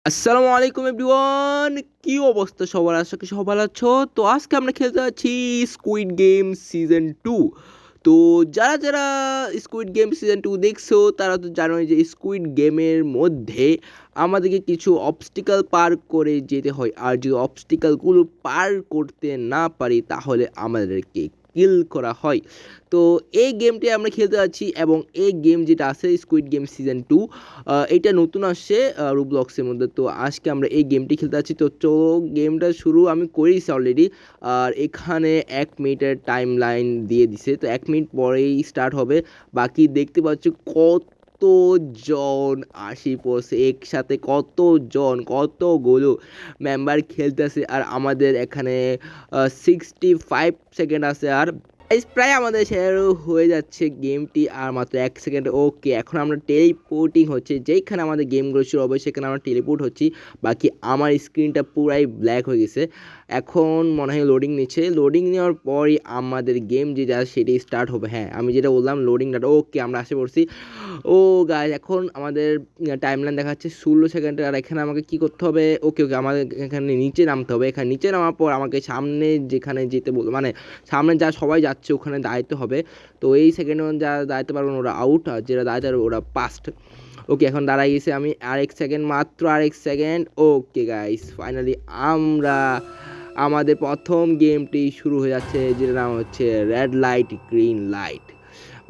আসসালামু আলাইকুম এভরিওয়ান, কি অবস্থা সবার? আশা করি সবাই ভালো আছো। তো আজকে আমরা খেলতে যাচ্ছি স্কুইড গেম সিজন 2। তো যারা স্কুইড গেম সিজন 2 দেখছো তারা তো জানোই যে স্কুইড গেমের মধ্যে আমাদেরকে কিছু অবস্টিকাল পার করে যেতে হয়, আর যদি অবস্টিকালগুলো পার করতে না পারি তাহলে আমাদেরকে কিল করা হয়। তো এই গেমটি আমরা খেলতে যাচ্ছি, এবং এই গেম যেটা আছে স্কুইড গেম সিজন 2, এটা নতুন আসছে রুবলক্সের মধ্যে। তো আজকে আমরা এই গেমটি খেলতে যাচ্ছি। তো চলো, গেমটা শুরু আমি করেছি অলরেডি। আর এখানে 1 মিনিটের টাইম লাইন দিয়ে দিছে, তো 1 মিনিট পরেই স্টার্ট হবে। বাকি দেখতে পাচ্ছ কতজন আসি পড়ছে একসাথে, কতগুলো মেম্বার খেলতেছে। আর আমাদের এখানে 65 সেকেন্ড আছে। আর প্রায় আমাদের শেয়ার হয়ে যাচ্ছে গেমটি, আর মাত্র 1 সেকেন্ড। ওকে, এখন আমরা টেলিপোর্টিং হচ্ছে, যেখানে আমাদের গেমগুলো শুরু হবে সেখানে আমরা টেলিপোর্ট হচ্ছি। বাকি আমার স্ক্রিনটা পুরাই ব্ল্যাক হয়ে গেছে। এখন মনে হয় লোডিং নিচ্ছে, লোডিং নেওয়ার পরই আমাদের গেম যেটা সেটি স্টার্ট হবে। হ্যাঁ, আমি যেটা বললাম লোডিং ডাটা। ওকে, আমরা আসে পড়ছি। ও গাইস, এখন আমাদের টাইমলাইন দেখাচ্ছে 16 সেকেন্ড। আর এখানে আমাকে কি করতে হবে? ওকে ওকে, আমাদের এখানে নিচে নামতে হবে। এখানে নিচে নামার পর আমাকে সামনে যেখানে যেতে বল, মানে সামনে যা সবাই যাচ্ছে ওখানে দাঁড়াতে হবে। তো এই সেকেন্ডে যারা দাঁড়াতে পারবেন ওরা আউট, আর যারা দাঁড়াতে পারবে ওরা পাস্ট। ওকে, এখন দাঁড়াই গেছে আমি। আরেক সেকেন্ড, মাত্র আরেক সেকেন্ড। ওকে গাইস, ফাইনালি আমরা আমাদের প্রথম গেমটি শুরু হয়ে যাচ্ছে, যেটার নাম হচ্ছে রেড লাইট গ্রিন লাইট।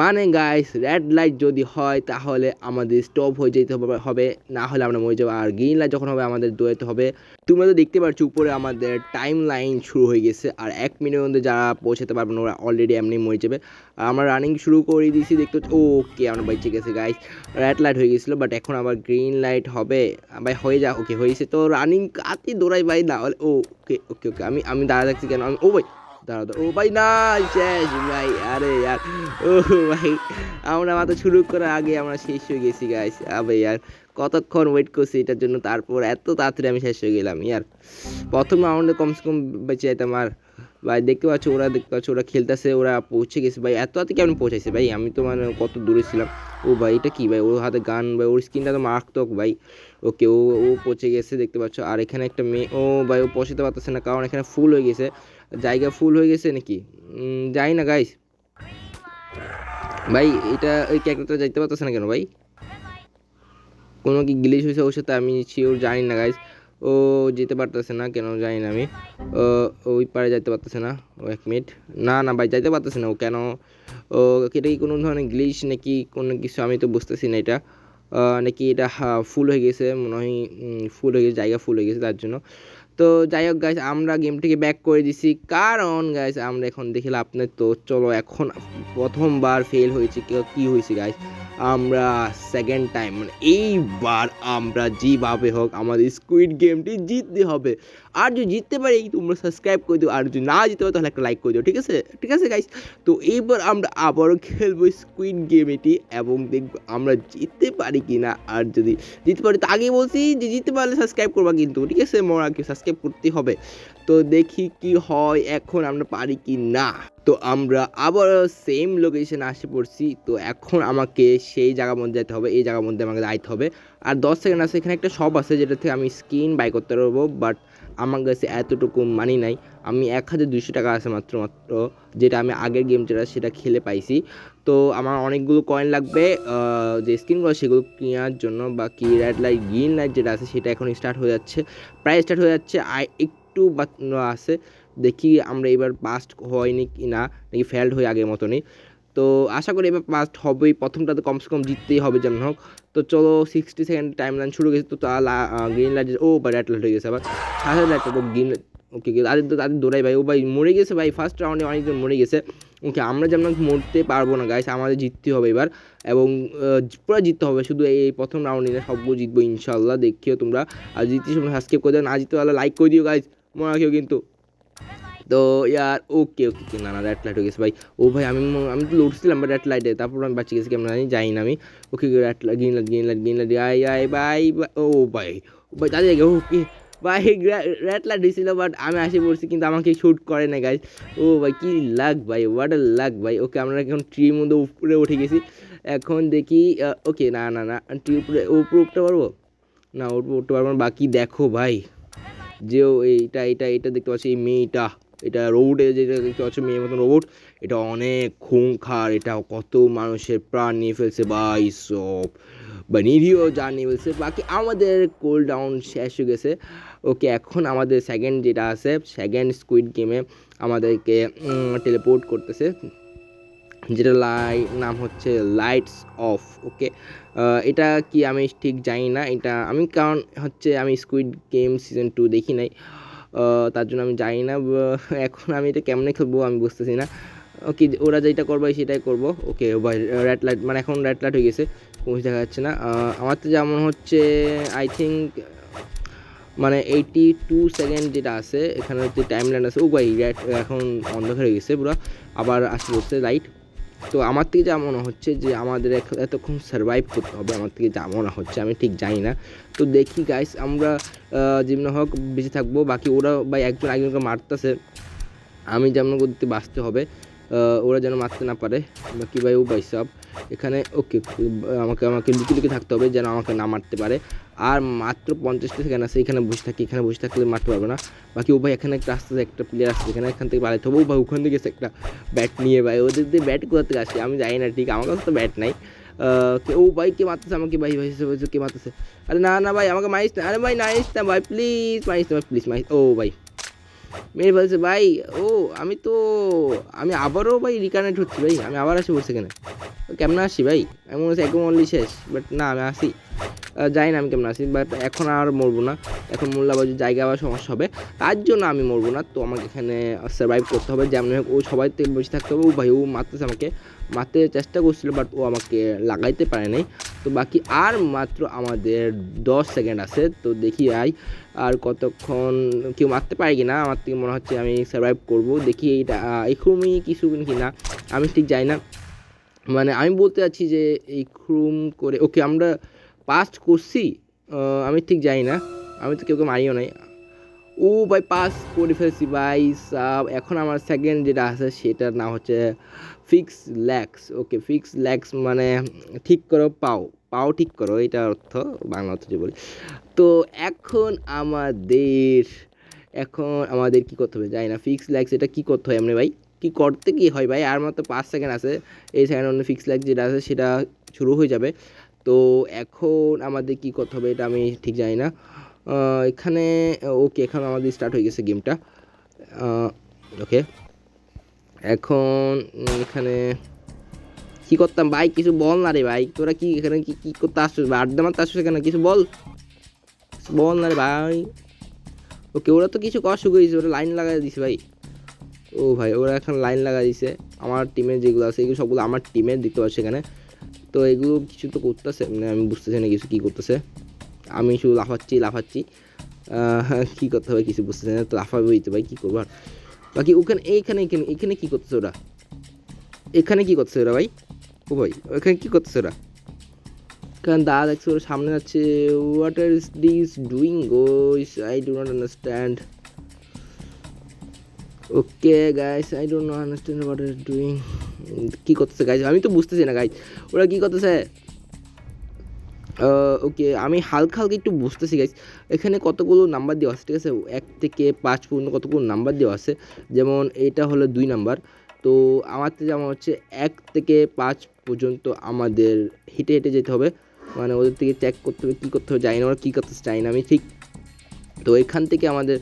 মানে গাইস, রেড লাইট যদি হয় তাহলে আমাদের স্টপ হয়ে যেতে হবে, না হলে আমরা মরে যাবো। আর গ্রিন লাইট যখন হবে আমাদের দৌড়াতে হবে। তোমরা তো দেখতে পাচ্ছ উপরে আমাদের টাইম লাইন শুরু হয়ে গেছে, আর 1 মিনিটের মধ্যে যারা পৌঁছাতে পারবে না ওরা অলরেডি এমনি মরে যাবে। আর আমরা রানিং শুরু করে দিয়েছি, দেখতে হচ্ছে। ওকে, আমরা বেঁচে গেছে গাইস। রেড লাইট হয়ে গেছিলো, বাট এখন আবার গ্রিন লাইট হবে। ভাই হয়ে যা। ওকে, হয়েছে। তো রানিং কাতি দৌড়াই ভাই, না হলে ওকে ওকে ওকে, আমি দাঁড়া থাকছি কেন? আমি ভাই দাঁড়া দাঁড়া। ও ভাই না, শেষ ভাই। আরে ইয়ার, ও ভাই, আমরা মাত্র শুরু করার আগে আমরা শেষ হয়ে গেছি গাইস। আবে ইয়ার, কতক্ষণ ওয়েট করছি এটার জন্য, তারপর এত তাড়াতাড়ি আমি শেষ হয়ে গেলাম ইয়ার। প্রথম রাউন্ডে কমসে কম বেঁচে যেতাম। আর ভাই দেখতে পাচ্ছ ওরা খেলতেছে, ওরা পৌঁছে গেছে ভাই। এত রাতে কেমন পৌঁছাইছে ভাই? আমি তো মানে কত দূরে ছিলাম। ও ভাই, এটা কি ভাই? ওর হাতে গান ভাই, ওর স্কিনটা তো মারাত্মক ভাই। ওকে, ও ও পৌঁছে গেছে দেখতে পাচ্ছ। আর এখানে একটা মেয়ে, ও ভাই ও পৌঁছাতে পারতেছে না, কারণ এখানে ফুল হয়ে গেছে, জায়গা ফুল হয়ে গেছে নাকি যাই না গাইস। ভাই এটা ওই ক্যারেক্টারটা যাইতে পারতেছে না কেন ভাই? কোনো কি গ্লিচ হয়েছে ওর সাথে? আমি শিওর জানি না গাইস। ও যেতে পারতেছে না কেন জানি না আমি। ওই পারে যাইতে পারতেছে না। ও 1 মিনিট। না না ভাই, যাইতে পারতেছে না ও কেন? ও, এটা কি কোনো ধরনের গ্লিচ নাকি কোনো কিছু? আমি তো বুঝতেছি না এটা। নাকি এটা ফুল হয়ে গেছে মনে হয়। ফুল হয়ে গেছে, জায়গা ফুল হয়ে গেছে তার জন্য। তো যাই হোক গাইস, আমরা গেমটিকে ব্যাক করে দিছি, কারণ গাইস আমরা এখন দেখলাম আপনার। তো চলো, এখন প্রথমবার ফেল হয়েছে, কি হয়েছে গাইস? আমরা সেকেন্ড টাইম, মানে এইবার আমরা যেভাবে হোক আমাদের স্কুইড গেমটি জিততে হবে। আর যদি জিততে পারি তোমরা সাবস্ক্রাইব করে দিও, আর যদি না জিততে পারো তাহলে একটা লাইক করে দিও, ঠিক আছে? ঠিক আছে গাইস। তো এইবার আমরা আবারও খেলবো স্কুইড গেম এটি, এবং দেখবো আমরা জিততে পারি কি না। আর যদি জিততে পারি, তো আগে বলছি যে জিততে পারলে সাবস্ক্রাইব করবা কিন্তু, ঠিক আছে? মনে রাখি সাবস্ক্রাইব করতে হবে। তো দেখি কি হয় এখন, আমরা পারি কি না। তো আমরা আবার সেম লোকেশনে আসে পড়ছি। তো এখন আমাকে সেই জায়গার মধ্যে যেতে হবে, এই জায়গার মধ্যে আমাকে যাইতে হবে। আর 10 সেকেন্ড আছে। এখানে একটা শপ আছে যেটা থেকে আমি স্কিন বাই করতে পারবো, বাট আমার কাছে এতটুকু মানি নাই। আমি 1200 টাকা আছে মাত্র, যেটা আমি আগের গেম যেটা সেটা খেলে পাইছি। তো আমার অনেকগুলো কয়েন লাগবে যে স্কিনগুলো সেগুলো কেনার জন্য। বাকি রেড লাইট গ্রিন লাইট যেটা আছে সেটা এখন স্টার্ট হয়ে যাচ্ছে, প্রায় স্টার্ট হয়ে যাচ্ছে। একটু আছে, দেখি আমরা এবার পাস্ট হয়নি কি না, নাকি ফেল্ড হয়ে আগের মতনই। তো আশা করি এবার পাস্ট হবেই, প্রথমটা তো কমসে কম জিততেই হবে যেমন হোক। তো চলো, 60 সেকেন্ড টাইম লাইন শুরু গেছে। তো গ্রিন লাইট, ও বা রেড লাইট হয়ে গেছে আবার। সাথে লাইটটা তো গ্রিন। ওকে, তাদের দৌড়াই ভাই। ও ভাই মরে গেছে ভাই, ফার্স্ট রাউন্ডে অনেকজন মরে গেছে। ওকে, আমরা যেমন মরতে পারবো না গাইস, আমাদের জিততে হবে এবার। এবং পুরো জিততে হবে, শুধু এই প্রথম রাউন্ডে না, সবগুলো জিতবো ইনশাল্লাহ, দেখিও তোমরা। আর জিততে সময় সাবস্ক্রাইব করে দিও, না জিততে পারলে লাইক করে দিও গাইস, মনে রাখিও কিন্তু। তো ইয়ার ওকে ওকে ওকে, না না রেড লাইট হয়ে গেছে ভাই। ও ভাই, আমি তো লড়ছিলাম রেড লাইটে, তারপর আমি বাঁচিয়ে গেছি কেমন জানি না আমি। Okay, red light green light green light green light, আই আই ভাই। ও ভাই, ও ভাই দাঁড়িয়ে গে। ওকে ভাই, রেড লাইট দিয়েছিল, বাট আমি আসে পড়ছি কিন্তু আমাকে শ্যুট করে না গাইজ। ও ভাই, কি লাগ ভাই, হোয়াট আ লাগ ভাই। ওকে, আমরা এখন ট্রির মধ্যে উপরে উঠে গেছি। এখন দেখি। ওকে, না না না, ট্রি উপরে উপরে উঠতে পারবো? না উঠতে পারবো না। বাকি দেখো ভাই, যে এইটা এটা এটা দেখতে পাচ্ছি, এই মেয়েটা, এটা রোবটে যেটা দেখতে পাচ্ছ মেয়ের মতন রোবট, এটা অনেক খুংখার, এটা কত মানুষের প্রাণ নিয়ে ফেলছে ভাই সব, বা নিরীহ জান নিয়ে ফেলছে। বাকি আমাদের কোল ডাউন শেষ হয়ে গেছে। ওকে, এখন আমাদের সেকেন্ড যেটা আছে, সেকেন্ড স্কুইড গেমে আমাদেরকে টেলিপোর্ট করতেছে, যেটা নাম হচ্ছে লাইটস অফ। ওকে, এটা কি আমি ঠিক জানি না, এটা আমি কারণ হচ্ছে আমি স্কুইড গেম সিজন 2 দেখি নাই, তার জন্য আমি জানি না। এখন আমি এটা কেমনে খেলবো আমি বুঝতেছি না। ওকে, ওরা যেটা করবে সেটাই করব। ওকে ভাই, রেড লাইট মানে এখন রেড লাইট হয়ে গেছে, কোনো দেখা যাচ্ছে না। আমার তো যেমন হচ্ছে আই থিঙ্ক মানে 82 সেকেন্ড যেটা আছে এখানে হচ্ছে টাইম লাইন আছে। ও ভাই রেড এখন অন্ধকার হয়ে গেছে পুরো, আবার আসতে বলছে লাইট। তো আমার থেকে যা মনে হচ্ছে যে আমাদের এতক্ষণ সার্ভাইভ করতে হবে, আমার থেকে যা মনে হচ্ছে, আমি ঠিক জানি না। তো দেখি গাইস, আমরা যেমন হোক বেঁচে থাকবো। বাকি ওরা ভাই একজন একজনকে মারতেছে, আমি যেমন করতে বাঁচতে হবে, ওরা যেন মারতে না পারে। বাকি ভাই ও ভাই সব এখানে। ওকে, আমাকে আমাকে লুকিয়ে লুকিয়ে থাকতে হবে যেন আমাকে না মারতে পারে। আর মাত্র 50টা সেকেন্ড আছে, এখানে বসে থাকি, এখানে বসে থাকলে মারতে পারবে না। বাকি ও ভাই এখানে একটা আসতে একটা প্লেয়ার আসছে, এখান থেকে পালাতে হবে। ও ভাই ওখান থেকে একটা ব্যাট নিয়ে, ভাই ওদের দিয়ে ব্যাট কোথা থেকে আসে আমি জানি না, ঠিক আমার কাছে তো ব্যাট নাই। ও ভাই কে মারতেছে আমাকে, ভাই ভাই কে মারতেছে? আরে না না ভাই, আমাকে মারিস না, আরে ভাই মারিস না ভাই, প্লিজ মারিস না ভাই, প্লিজ মারিস। ও ভাই মেরে বলছে ভাই। ও আমি তো, আমি আবারও ভাই রিকানেক্ট হচ্ছি ভাই, আমি আবার আসি বলছে কেন, কেমন আসি ভাই? আমি মনে হচ্ছে একদম অনলি শেষ, বাট না আমি আসি, জানি না আমি কেমন আসি, বাট এখন আর মরবো না। এখন মরলে আবার জায়গা আবার সমস্যা হবে, তার জন্য আমি মরবো না। তো আমাকে এখানে সার্ভাইভ করতে হবে, যেমন হোক ও সবাই থেকে বসে থাকতে হবে। ও ভাই ও মারতেছে আমাকে, মারতে চেষ্টা করছিল, বাট ও আমাকে লাগাইতে পারে নাই। তো বাকি আর মাত্র আমাদের 10 সেকেন্ড আছে, তো দেখি আর কতক্ষণ কেউ মারতে পারে কি না। আমার থেকে মনে হচ্ছে আমি সার্ভাইভ করবো, দেখি এইটা এরকমই কিছু কি না, আমি ঠিক জানি না। মানে আমি বলতে চাচ্ছি যে এই ক্রুম করে, ওকে আমরা পাস করছি, আমি ঠিক জানি না, আমি তো কেউকে মারিও নাই। ও ভাই পাস করে ফেলছি ভাই সাব। এখন আমার সেকেন্ড যেটা আছে সেটার নাম হচ্ছে ফিক্স ল্যাক্স। ওকে, ফিক্স ল্যাক্স মানে ঠিক করো পাও, পাও ঠিক করো, এটা অর্থ, বাংলা অর্থ যে বলি। তো এখন আমাদের কি করতে হবে জানি না, ফিক্স ল্যাক্স এটা কি করতে হয় এমনি ভাই, কি করতে কি হয় ভাই? আর মাত্র 5 সেকেন্ড আছে, এই সেকেন্ড অন্য ফিক্স ল্যাক্স যেটা আছে সেটা শুরু হয়ে যাবে। তো এখন আমাদের কি করতে হবে এটা আমি ঠিক জানি না। এখানে ওকে, এখন আমাদের স্টার্ট হয়ে গেছে গেমটা। ওকে, এখন এখানে কি করতাম ভাই, কিছু বল না রে ভাই, তোরা কি এখানে কি কি করতে আসছিস ভাই, আড্ডা মারতে আসছিস এখানে, কিছু বল, বল না রে ভাই। ওকে, ওরা তো কিছু করা শুরু করেছে, ওরা লাইন লাগাই দিছে ভাই। ও ভাই ওরা এখন লাইন লাগা দিছে, আমার টিমের যেগুলো আছে এগুলো সবগুলো আমার টিমের দেখতে পাচ্ছি এখানে। তো এগুলো কিছু তো করতেছে, মানে আমি বুঝতেছি না কিছু কী করতেছে, আমি শুধু লাফাচ্ছি কী করতে হবে কিছু বুঝতেছি না, তো লাফাবেই তো ভাই, কী করবো আর। বাকি ওখানে এইখানে এখানে এখানে কী করতেছে ওরা, এখানে কী করতেছে ওরা ভাই? ও ভাই ওখানে কী করতেছে ওরা? কারণ দাদা দেখছে ওরা সামনে যাচ্ছে, what are is this doing goes, I do not understand. Okay guys, I don't know understand what are doing, কী করতেছে গাইস, আমি তো বুঝতেছি না গাইস ওরা কী করতেছে। ওকে, আমি হালকা হালকা একটু বুঝতেছি গাইস। এখানে কতগুলো নাম্বার দেওয়া আছে, ঠিক আছে, 1 থেকে 5 পর্যন্ত কতগুলো নাম্বার দেওয়া আছে। যেমন এটা হলো 2 নাম্বার, তো আমার তো যেমন হচ্ছে 1 থেকে 5 পর্যন্ত আমাদের হেঁটে হেঁটে যেতে হবে, মানে ওদের থেকে চেক করতে হবে কী করতে হবে জানি না, ওরা কী করতেছে চাই না আমি ঠিক। তো এখান থেকে আমাদের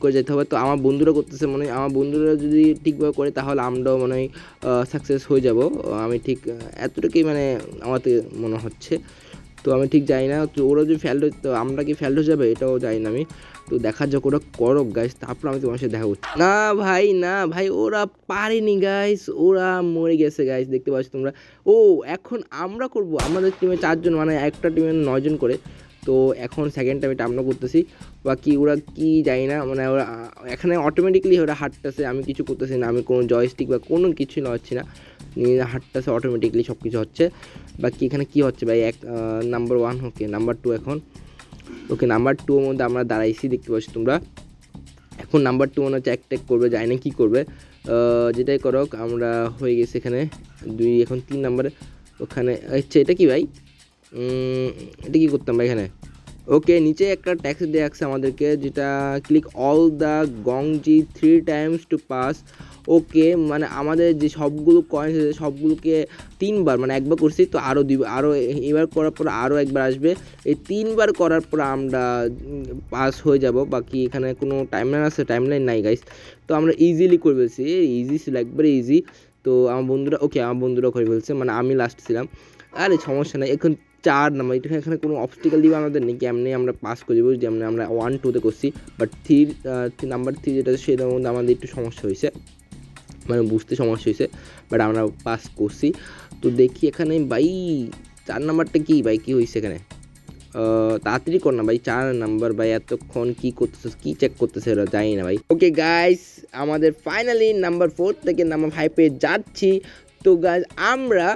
করে যেতে হবে। তো আমার বন্ধুরা করতেছে, মনে হয় আমার বন্ধুরা যদি ঠিকভাবে করে তাহলে আমরাও মনে হয় সাকসেস হয়ে যাব, আমি ঠিক এতটুকুই মানে আমার মনে হচ্ছে। তো আমি ঠিক জানি না, তো ওরা যদি ফেল্ড তো আমরা কি ফেল্ড হয়ে যাবে এটাও জানি না আমি। তো দেখা যাক ওরা করক গাইস, তারপর আমি তোমার সাথে দেখা করছি। না ভাই না ভাই, ওরা পারেনি গাইস, ওরা মরে গেছে গাইস, দেখতে পাচ্ছ তোমরা। ও এখন আমরা করব, আমাদের টিমে 4 জন, মানে একটা টিমে 9 জন করে। তো এখন সেকেন্ড টাইম এটা আমরা করতেছি। বাকি ওরা কি জানি না, মানে ওরা এখানে অটোমেটিকলি ওরা হাঁটতেছে, আমি কিছু করতেছি না, আমি কোনো জয়স্টিক বা কোনো কিছু নড়াচ্ছি না, নিয়ে হাঁটতেছে অটোমেটিকলি সব কিছু হচ্ছে। বাকি এখানে কি হচ্ছে ভাই, নাম্বার 1, ওকে নাম্বার 2 এখন। ওকে নাম্বার 2 এর মধ্যে আমরা দাঁড়াইছি দেখতে পাচ্ছি তোমরা। এখন নাম্বার 2 মনে হচ্ছে এক করবে, জানি না কী করবে, যেটাই করক আমরা হয়ে গেছি এখানে 2, এখন 3 নাম্বারে। ওখানে আচ্ছা এটা কি ভাই, এটা কী করতাম ভাই এখানে? ওকে, নিচে একটা ট্যাক্স দিয়ে রাখছে আমাদেরকে, যেটা ক্লিক অল দ্য গংজি 3 টাইমস টু পাস। ওকে, মানে আমাদের যে সবগুলো কয়েন্স আছে সবগুলোকে 3বার, মানে একবার করছি তো আরও দিব, আরও এবার করার পর আরও একবার আসবে। এই 3বার করার পর আমরা পাস হয়ে যাব। বাকি এখানে কোনো টাইমলাইন আছে? টাইমলাইন নাই গাইস। তো আমরা ইজিলি করে ফেলছি, ইজি ছিল, একবারে ইজি। তো আমার বন্ধুরা, ওকে আমার বন্ধুরা করে ফেলছে, মানে আমি লাস্ট ছিলাম। আরে সমস্যা নাই, এখন 4 নাম্বার, এখানে কোনো অবস্টিক্যাল দিবে আমাদের নেই, কেমনি আমরা পাস করে দেবো, যেমন আমরা 1-2তে করছি। বাট নাম্বার 3 যেটা সেটার মধ্যে আমাদের একটু সমস্যা হয়েছে, মানে বুঝতে সমস্যা হয়েছে, বাট আমরা পাস করছি। তো দেখি এখানে ভাই 4 নাম্বারটা কি ভাই, কি হয়েছে এখানে? তাড়াতাড়ি কর না ভাই, 4 নাম্বার ভাই, এতক্ষণ কি করতেছে, কি চেক করতেছে ওরা, জানি না ভাই। ওকে গাইস, আমাদের ফাইনালি নাম্বার 4 থেকে নাম্বার 5-এ যাচ্ছি। তো গাইস আমরা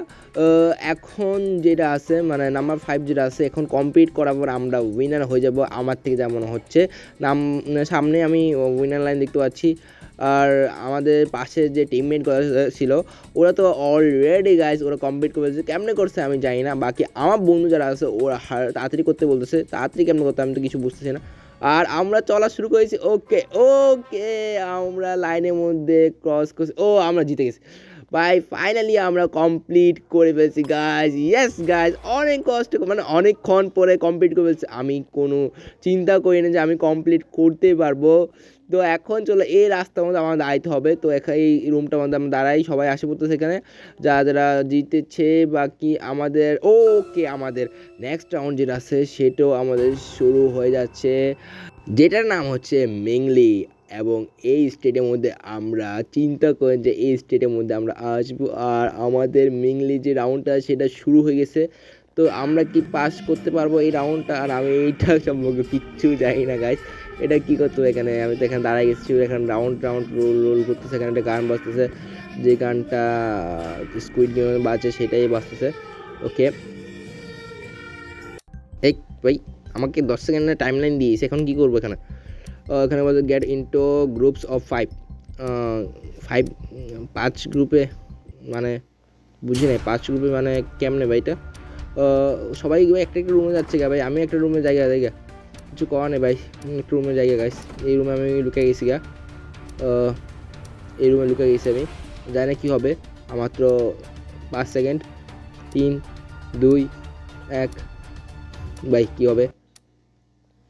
এখন যেটা আছে, মানে নাম্বার 5 যেটা আছে, এখন কমপ্লিট করার পর আমরা উইনার হয়ে যাব আমার থেকে যা মনে হচ্ছে। সামনে আমি উইনার লাইন দেখতে পাচ্ছি, আর আমাদের পাশে যে টিমমেট ছিল ওরা তো অলরেডি গাইস ওরা কমপ্লিট করেছে, কেমনে করছে আমি জানি না। বাকি আমার বন্ধু যারা আছে ওরা তাড়াতাড়ি করতে বলতেছে, তাড়াতাড়ি কেমনে করতে আমি তো কিছু বুঝতেছি না। আর আমরা চলা শুরু করেছি। ওকে ওকে, আমরা লাইনের মধ্যে ক্রস করছি, ও আমরা জিতে গেছি ভাই। ফাইনালি আমরা কমপ্লিট করে ফেলছি গাইজ, ইয়েস গাইজ, অনেক কষ্ট, মানে অনেকক্ষণ পরে কমপ্লিট করে ফেলছি। আমি কোনো চিন্তা করি না যে আমি কমপ্লিট করতে পারবো। তো এখন চলো এই রাস্তার মধ্যে আমার দাঁড়াইতে হবে। তো এই রুমটার মধ্যে আমরা দাঁড়াই, সবাই আসে পড়তেছে এখানে, যারা জিতেছে। বাকি আমাদের ওকে, আমাদের নেক্সট রাউন্ড যেটা আছে সেটাও আমাদের শুরু হয়ে যাচ্ছে, যেটার নাম হচ্ছে মেংলি। এবং এই স্টেটের মধ্যে আমরা চিন্তা করেন যে এই স্টেটের মধ্যে আমরা আসবো, আর আমাদের মেংলি যে রাউন্ডটা সেটা শুরু হয়ে গেছে। তো আমরা কি পাস করতে পারবো এই রাউন্ডটা? আর আমি এইটা সম্পর্কে কিচ্ছু জানি না গাইজ, এটা কী করতো এখানে, আমি তো এখানে দাঁড়াই গেছি, এখানে রাউন্ড রোল রোল করতেছে, এখানে একটা গান বাজতেছে, যে গানটা স্কুইড গেম বাজে সেটাই বাজতেছে। ওকে এই ভাই, আমাকে 10 সেকেন্ডের টাইম লাইন দিয়েছে, এখন কী করবো এখানে? এখানে বলতে গেট ইনটু গ্রুপস অফ 5, 5 গ্রুপে, মানে বুঝি নাই 5 গ্রুপে মানে কেমনে ভাই এটা? সবাই একটা একটা রুমে যাচ্ছে গা ভাই, আমি একটা রুমের জায়গা কিছু করা নেই ভাই, একটা রুমের জায়গা গাইস। এই রুমে আমি লুকে গেছি গা, এই রুমে লুকে গেছি আমি, জানি না কী হবে। মাত্র 5 সেকেন্ড, 3, 2, 1, ভাই কী হবে,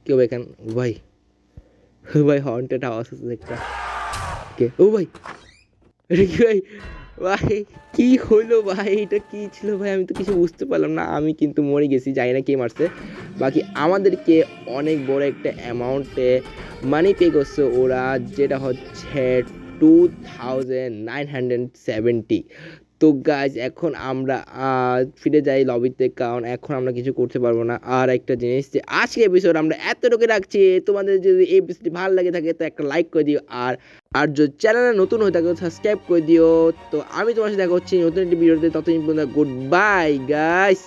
কী হবে এখানে ভাই? ভাই হন্টেড আওয়াজ হচ্ছে একটা, কে ও ভাই, এটা কি ভাই? ভাই কি হইলো ভাই, এটা কি ছিল ভাই? আমি তো কিছু বুঝতে পারলাম না, আমি কিন্তু মরে গেছি, জানি না কে মারছে। বাকি আমাদেরকে অনেক বড় একটা অ্যামাউন্টে মানি পে করছে ওরা, যেটা হচ্ছে 2970। তো গাইজ এখন আমরা ফিরে যাই লবিতে, কারণ এখন আমরা কিছু করতে পারবো না। আর একটা জিনিস, যে আজকে এপিসোড আমরা এতটুকু রাখছি, তোমাদের যদি এই এপিসোডটি ভালো লাগে থাকে তো একটা লাইক করে দিও, আর আর যদি চ্যানেলে নতুন হয়ে থাকে সাবস্ক্রাইব করে দিও। তো আমি তোমার সাথে দেখা হচ্ছি নতুন একটি ভিডিওতে, ততদিন পর্যন্ত গুড বাই গাইস।